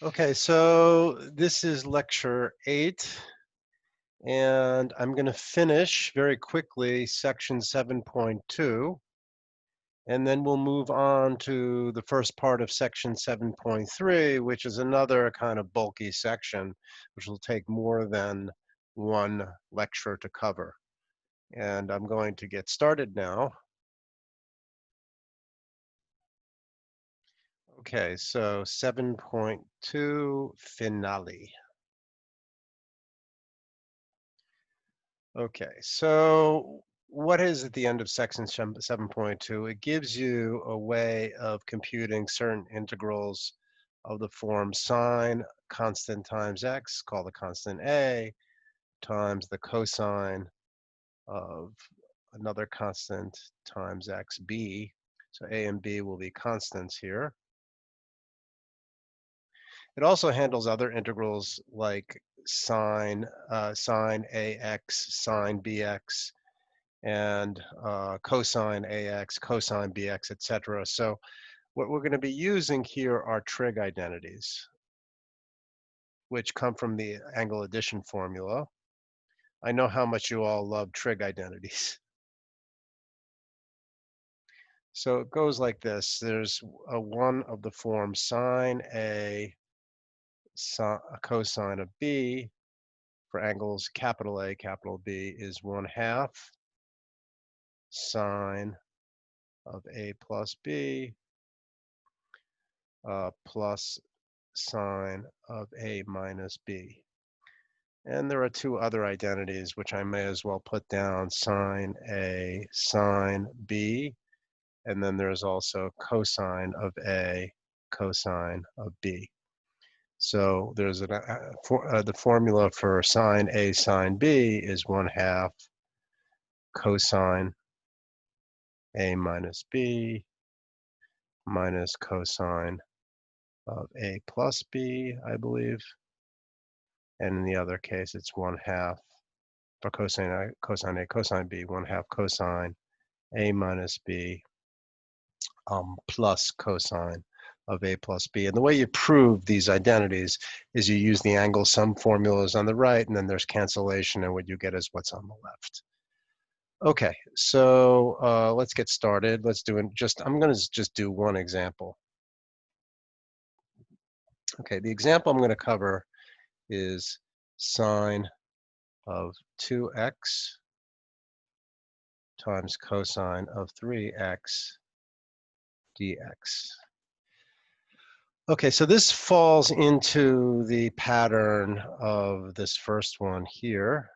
Okay, so this is lecture 8, and I'm going to finish very quickly section 7.2, and then we'll move on to the first part of section 7.3, which is another kind of bulky section, which will take more than one lecture to cover. And I'm going to get started now. Okay, so 7.2 finale. Okay, so what is at the end of section 7.2? It gives you a way of computing certain integrals of the form sine constant times x, called the constant a, times the cosine of another constant times x, b. So a and b will be constants here. It also handles other integrals like sine ax, sine bx, and cosine ax, cosine bx, etc. So what we're going to be using here are trig identities, which come from the angle addition formula. I know how much you all love trig identities. So it goes like this. There's a one of the form sine a, cosine of b for angles capital A, capital B is 1/2 sine of a plus b plus sine of a minus b. And there are two other identities which I may as well put down, sine a, sine b, and then there's also cosine of a, cosine of b. So there's the formula for sine a, sine b is 1/2 cosine a minus b minus cosine of a plus b, I believe. And in the other case, it's 1/2 for cosine a, cosine b, 1/2 cosine a minus b plus cosine of a plus b. And the way you prove these identities is you use the angle sum formulas on the right, and then there's cancellation, and what you get is what's on the left. Okay, so let's get started. Let's do I'm going to just do one example. Okay, the example I'm going to cover is sine of 2x times cosine of 3x dx. Okay, so this falls into the pattern of this first one here.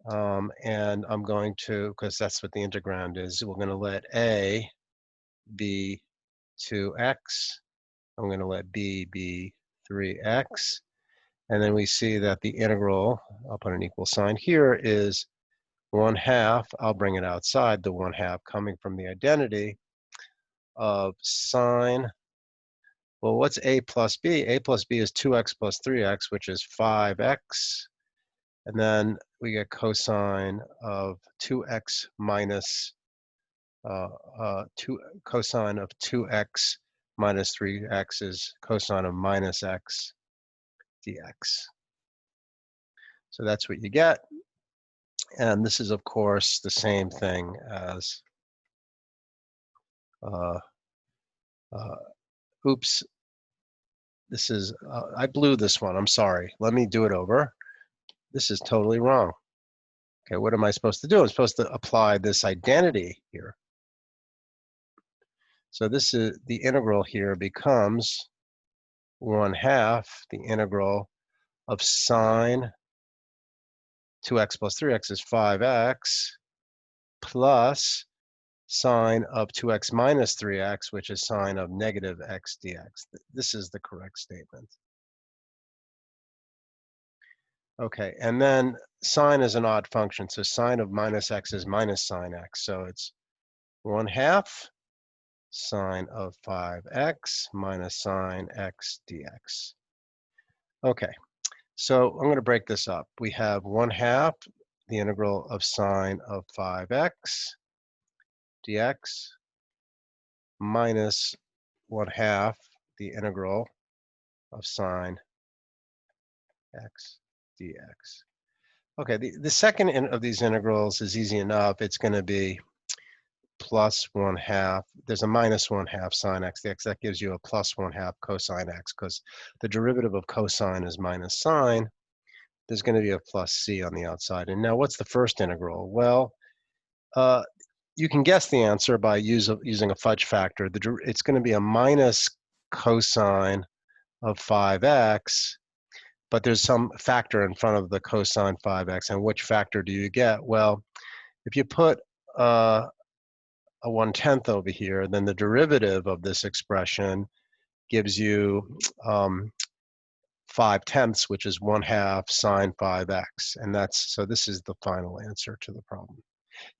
And I'm going to, because that's what the integrand is, we're going to let a be 2x. I'm going to let b be 3x. And then we see that the integral, I'll put an equal sign here, is 1/2, I'll bring it outside, the 1/2 coming from the identity of sine. Well, what's a plus b? A plus b is 2x plus 3x, which is 5x. And then we get cosine of 2x minus cosine of 2x minus 3x is cosine of minus x dx. So that's what you get. And this is, of course, the same thing as, oops, this is, I blew this one, I'm sorry. Let me do it over. This is totally wrong. Okay, what am I supposed to do? I'm supposed to apply this identity here. So this is, the integral here becomes 1/2 the integral of sine 2x plus 3x is 5x plus sine of 2x minus 3x, which is sine of negative x dx. This is the correct statement. Okay, and then sine is an odd function, so sine of minus x is minus sine x. So it's 1/2 sine of 5x minus sine x dx. Okay, so I'm going to break this up. We have 1/2 the integral of sine of 5x dx minus 1/2 the integral of sine x dx. Okay, the second of these integrals is easy enough. It's going to be plus 1/2. There's a minus 1/2 sine x dx. That gives you a plus 1/2 cosine x, because the derivative of cosine is minus sine. There's going to be a plus c on the outside. And now what's the first integral? Well, you can guess the answer by using a fudge factor. It's going to be a minus cosine of 5x, but there's some factor in front of the cosine 5x. And which factor do you get? Well, if you put a 1/10 over here, then the derivative of this expression gives you 5/10, which is 1/2 sine 5x. And so this is the final answer to the problem.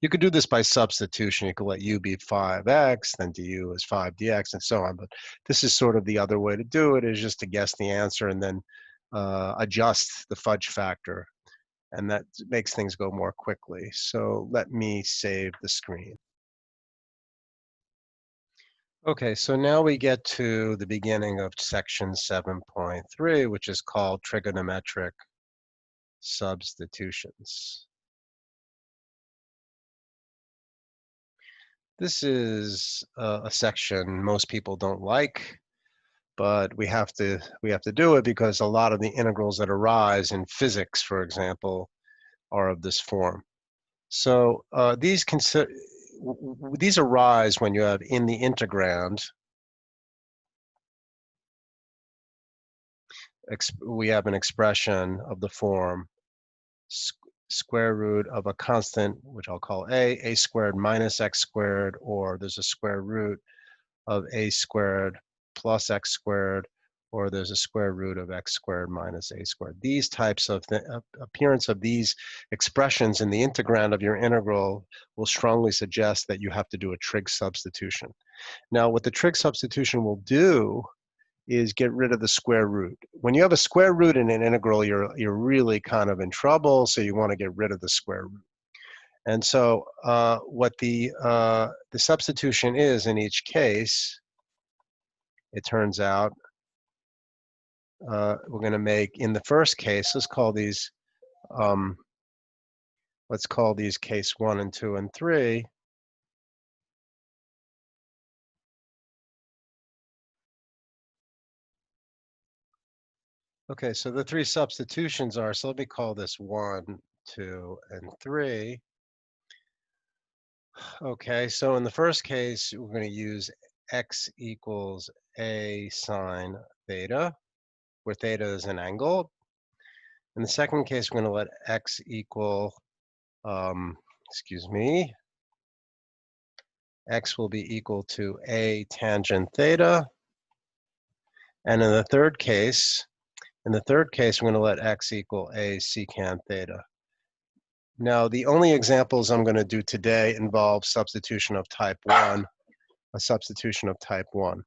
You could do this by substitution. You could let u be 5x, then du is 5 dx, and so on. But this is sort of the other way to do it, is just to guess the answer and then adjust the fudge factor. And that makes things go more quickly. So let me save the screen. Okay, so now we get to the beginning of section 7.3, which is called trigonometric substitutions. This is a section most people don't like, but we have to do it because a lot of the integrals that arise in physics, for example, are of this form. So these arise when you have in the integrand, we have an expression of the form square root of a constant, which I'll call a squared minus x squared, or there's a square root of a squared plus x squared, or there's a square root of x squared minus a squared. These types of appearance of these expressions in the integrand of your integral will strongly suggest that you have to do a trig substitution. Now, what the trig substitution will do is get rid of the square root. When you have a square root in an integral, you're really kind of in trouble, so you want to get rid of the square root. And so what the substitution is in each case, it turns out, we're going to make, in the first case, let's call these case 1 and 2 and 3. Okay, so the three substitutions are, so let me call this 1, 2, and 3. Okay, so in the first case, we're going to use x equals a sine theta, where theta is an angle. In the second case, we're going to let x equal, x will be equal to a tangent theta. And in the third case, we're going to let x equal a secant theta. Now, the only examples I'm going to do today involve substitution of type 1, a substitution of type 1.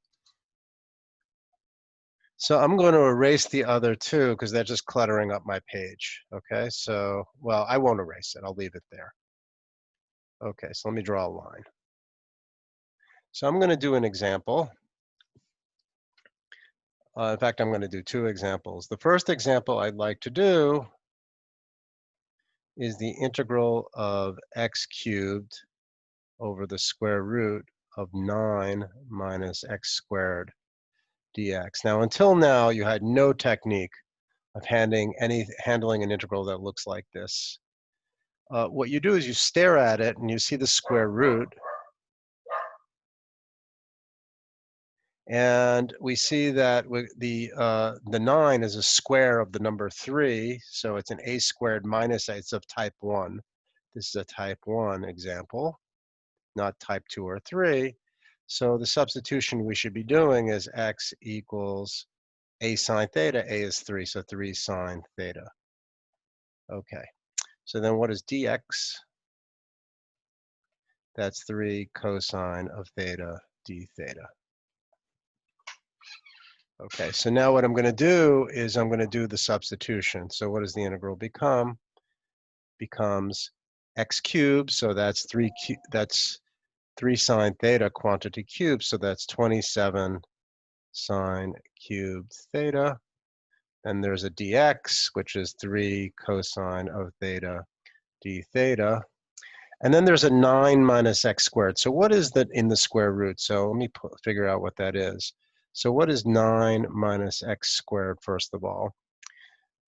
So I'm going to erase the other two because they're just cluttering up my page. Okay, so, well, I won't erase it. I'll leave it there. Okay, so let me draw a line. So I'm going to do an example. In fact, I'm going to do two examples. The first example I'd like to do is the integral of x cubed over the square root of 9 minus x squared dx. Now, until now, you had no technique of handling an integral that looks like this. What you do is you stare at it and you see the square root. And we see that the 9 is a square of the number 3, so it's an a squared minus a. It's of type 1. This is a type 1 example, not type 2 or 3. So the substitution we should be doing is x equals a sine theta. A is 3, so 3 sine theta. Okay, so then what is dx? That's 3 cosine of theta d theta. Okay, so now what I'm going to do is I'm going to do the substitution. So what does the integral become? Becomes x cubed, so that's 3 sine theta quantity cubed, so that's 27 sine cubed theta. And there's a dx, which is 3 cosine of theta d theta. And then there's a 9 minus x squared. So what is that in the square root? So let me figure out what that is. So what is 9 minus x squared, first of all?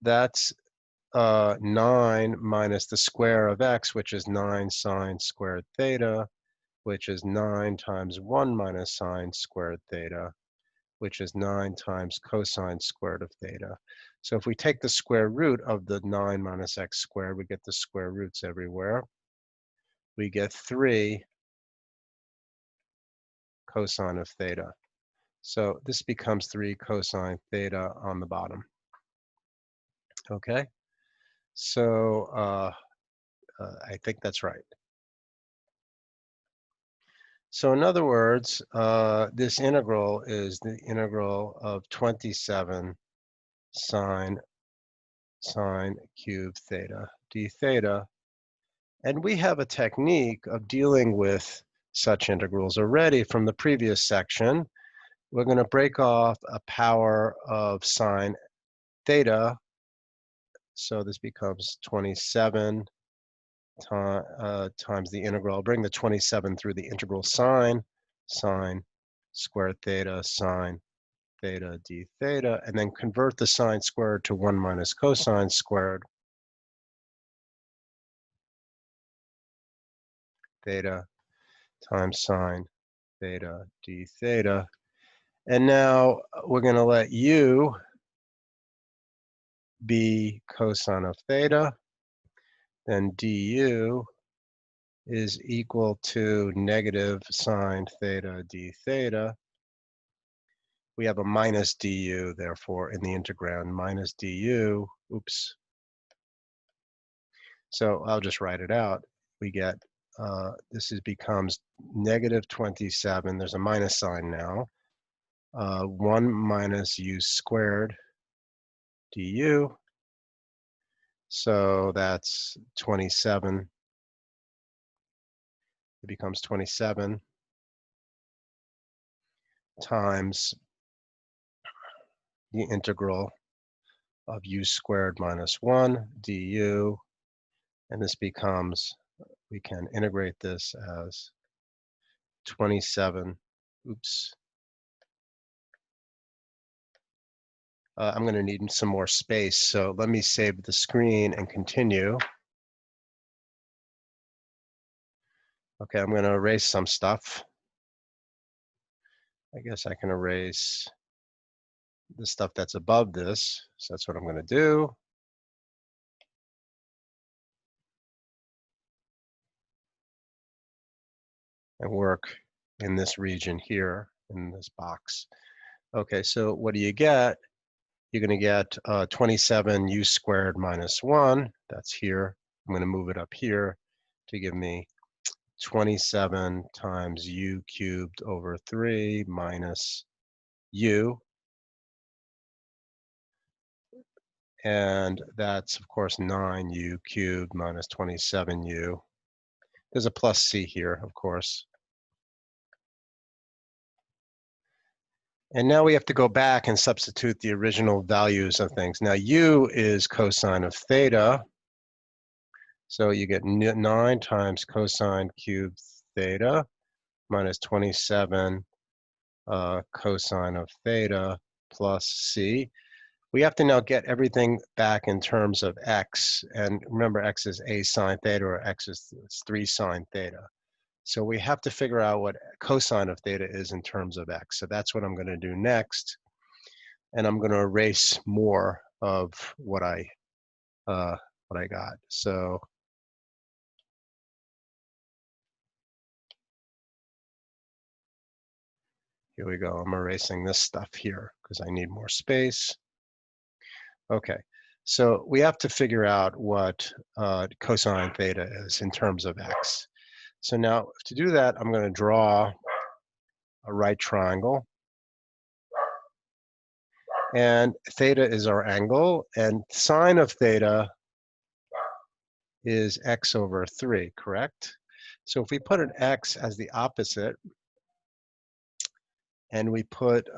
That's 9 minus the square of x, which is 9 sine squared theta, which is 9 times 1 minus sine squared theta, which is 9 times cosine squared of theta. So if we take the square root of the 9 minus x squared, we get the square roots everywhere. We get 3 cosine of theta. So this becomes 3 cosine theta on the bottom. Okay, so I think that's right. So in other words, this integral is the integral of 27 sine cubed theta d theta. And we have a technique of dealing with such integrals already from the previous section. We're going to break off a power of sine theta. So this becomes 27 times the integral. I'll bring the 27 through the integral sine squared theta sine theta d theta, and then convert the sine squared to 1 minus cosine squared theta times sine theta d theta. And now we're going to let u be cosine of theta, then du is equal to negative sine theta d theta. We have a minus du, therefore, in the integrand, minus du, oops. So I'll just write it out. We get, becomes negative 27, there's a minus sign now, 1 minus u squared du. So that's 27. It becomes 27 times the integral of u squared minus 1 du. And this becomes, we can integrate this as 27, oops. I'm going to need some more space, so let me save the screen and continue. Okay, I'm going to erase some stuff. I guess I can erase the stuff that's above this, so that's what I'm going to do. And work in this region here, in this box. Okay, so what do you get? You're going to get 27 u squared minus 1. That's here. I'm going to move it up here to give me 27 times u cubed over 3 minus u. And that's, of course, 9u cubed minus 27u. There's a plus c here, of course. And now we have to go back and substitute the original values of things. Now u is cosine of theta. So you get 9 times cosine cubed theta minus 27 cosine of theta plus c. We have to now get everything back in terms of x. And remember, x is a sine theta, or x is 3 sine theta. So we have to figure out what cosine of theta is in terms of x. So that's what I'm going to do next. And I'm going to erase more of what I got. So here we go. I'm erasing this stuff here because I need more space. Okay, so we have to figure out what cosine theta is in terms of x. So now to do that, I'm going to draw a right triangle. And theta is our angle, and sine of theta is x over 3, correct? So if we put an x as the opposite, and we put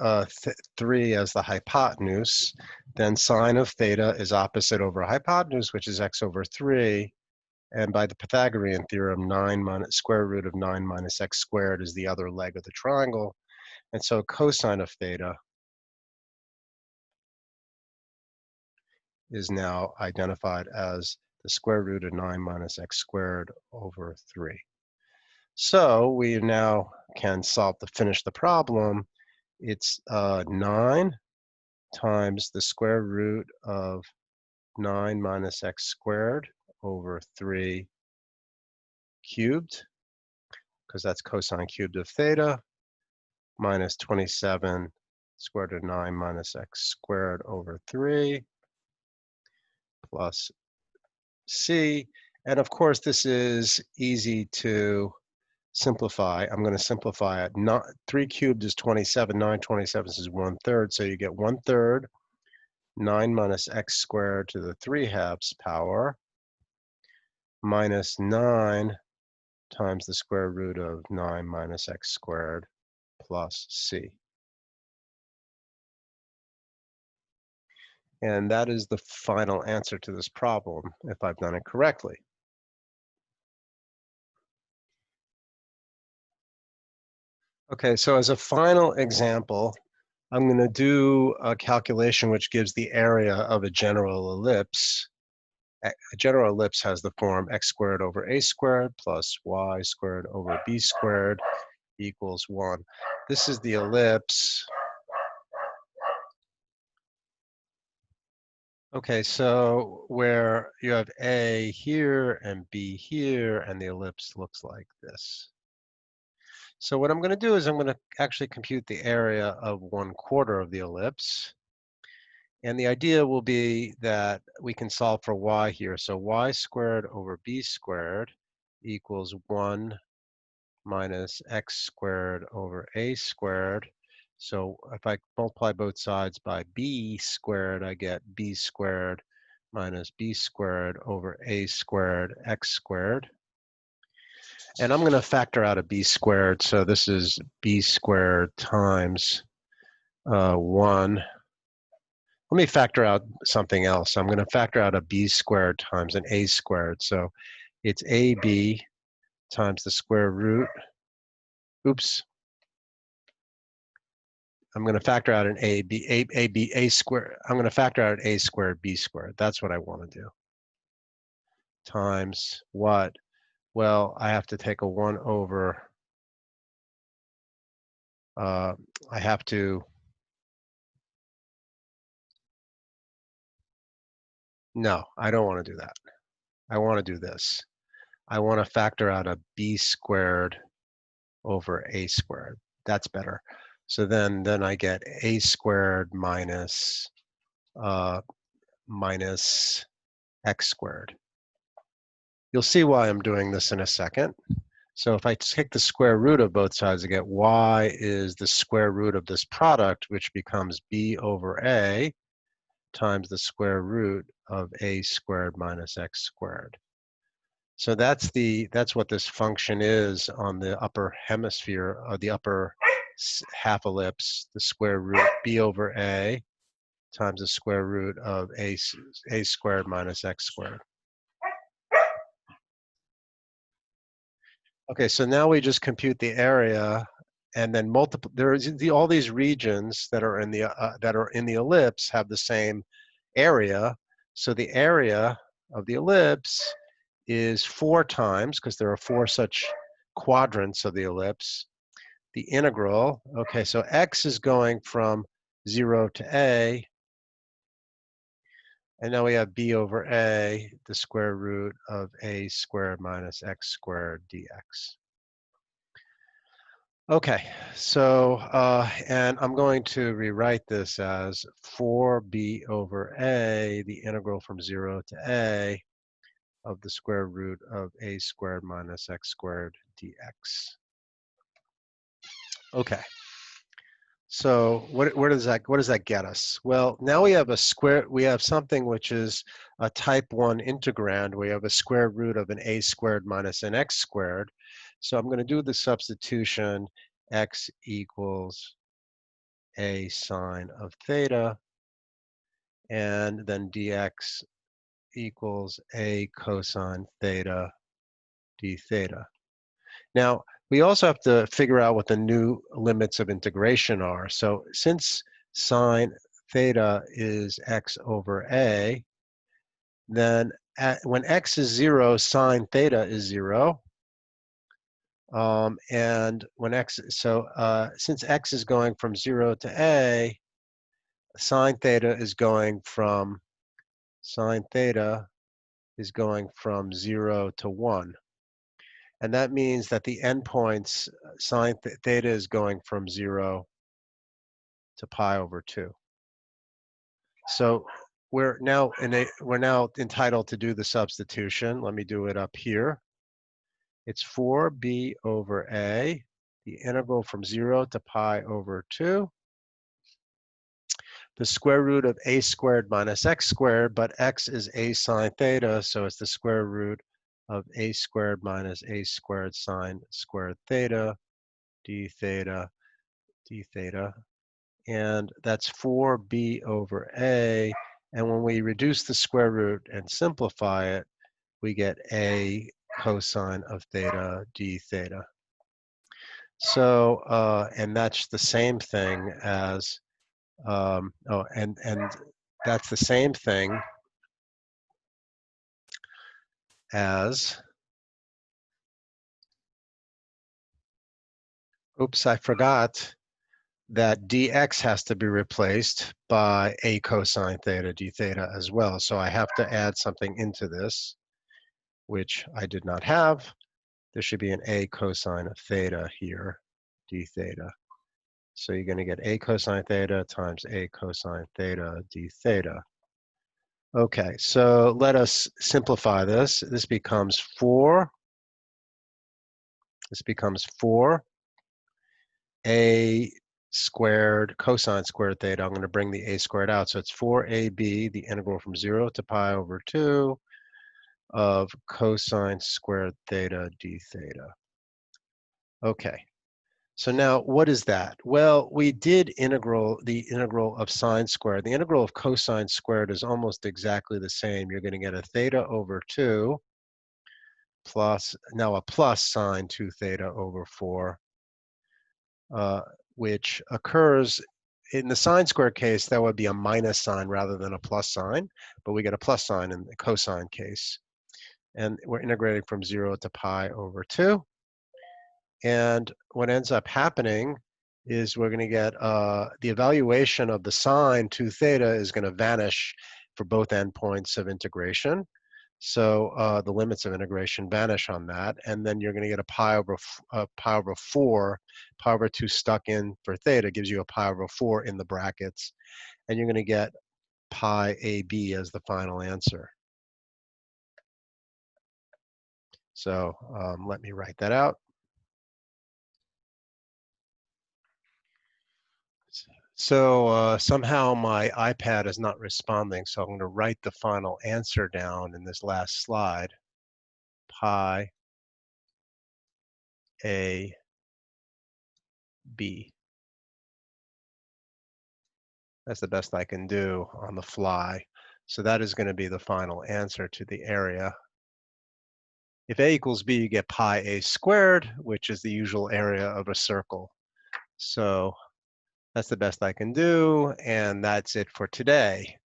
3 as the hypotenuse, then sine of theta is opposite over hypotenuse, which is x over 3. And by the Pythagorean theorem, square root of 9 minus x squared is the other leg of the triangle. And so cosine of theta is now identified as the square root of 9 minus x squared over 3. So we now can finish the problem. It's 9 times the square root of 9 minus x squared over 3 cubed, because that's cosine cubed of theta, minus 27 square root of 9 minus x squared over 3 plus c. And of course, this is easy to simplify. I'm going to simplify it. 3 cubed is 27. 9 27s is 1/3. So you get 1/3 9 minus x squared to the 3/2 power minus 9 times the square root of 9 minus x squared plus c. And that is the final answer to this problem, if I've done it correctly. Okay, so as a final example, I'm going to do a calculation which gives the area of a general ellipse. A general ellipse has the form x squared over a squared plus y squared over b squared equals 1. This is the ellipse. Okay, so where you have A here and B here, and the ellipse looks like this. So what I'm going to do is I'm going to actually compute the area of 1/4 of the ellipse. And the idea will be that we can solve for y here. So y squared over b squared equals 1 minus x squared over a squared. So if I multiply both sides by b squared, I get b squared minus b squared over a squared x squared. And I'm going to factor out a b squared. So this is b squared times 1. Let me factor out something else. I'm going to factor out a b squared times an a squared. So it's ab times the square root. Oops. I'm going to factor out an a squared. I'm going to factor out a squared, b squared. That's what I want to do. Times what? Well, I have to take a 1 over. I have to. No, I don't want to do that. I want to do this. I want to factor out a b squared over a squared. That's better. So then I get a squared minus minus x squared. You'll see why I'm doing this in a second. So if I take the square root of both sides, I get y is the square root of this product, which becomes b over a times the square root of a squared minus x squared. So that's what this function is on the upper hemisphere, or the upper half ellipse, the square root b over a times the square root of a squared minus x squared. Okay, so now we just compute the area, and then there's all these regions that are in the ellipse have the same area. So the area of the ellipse is 4 times, because there are 4 such quadrants of the ellipse, the integral. Okay, so x is going from 0 to a, and now we have b over a, the square root of a squared minus x squared dx. Okay, so, and I'm going to rewrite this as 4b over a, the integral from 0 to a, of the square root of a squared minus x squared dx. Okay. So what does that get us? Well, now we have something which is a type 1 integrand. We have a square root of an a squared minus an x squared. So I'm going to do the substitution. X equals a sine of theta, and then dx equals a cosine theta d theta. Now, we also have to figure out what the new limits of integration are. So since sine theta is x over a, then when x is 0, sine theta is 0. And when since x is going from 0 to a, sine theta is going from 0 to 1. And that means that the endpoints, sine theta is going from 0 to pi over 2. So we're now entitled to do the substitution. Let me do it up here. It's 4b over a, the integral from 0 to pi over 2, the square root of a squared minus x squared, but x is a sine theta, so it's the square root of a squared minus a squared sine squared theta, d theta, d theta. And that's 4b over a. And when we reduce the square root and simplify it, we get a cosine of theta d theta. So, and that's the same thing as, and that's the same thing as, oops, I forgot that dx has to be replaced by a cosine theta d theta as well. So I have to add something into this, which I did not have. There should be an a cosine of theta here, d theta. So you're going to get a cosine theta times a cosine theta d theta. Okay, so let us simplify this. This becomes 4. This becomes 4a squared cosine squared theta. I'm going to bring the a squared out. So it's 4ab, the integral from 0 to pi over 2 of cosine squared theta d theta. Okay. So now what is that? Well, we did the integral of sine squared. The integral of cosine squared is almost exactly the same. You're going to get a theta over 2 plus, now a plus sine 2 theta over 4, which occurs in the sine squared case. That would be a minus sign rather than a plus sign, but we get a plus sign in the cosine case. And we're integrating from 0 to pi over 2. And what ends up happening is we're going to get the evaluation of the sine 2 theta is going to vanish for both endpoints of integration. So the limits of integration vanish on that, and then you're going to get a pi over 4. Pi over 2 stuck in for theta gives you a pi over 4 in the brackets, and you're going to get pi AB as the final answer. So let me write that out. So somehow my iPad is not responding, so I'm going to write the final answer down in this last slide. Pi A B. That's the best I can do on the fly. So that is going to be the final answer to the area. If A equals B, you get pi A squared, which is the usual area of a circle. So that's the best I can do, and that's it for today.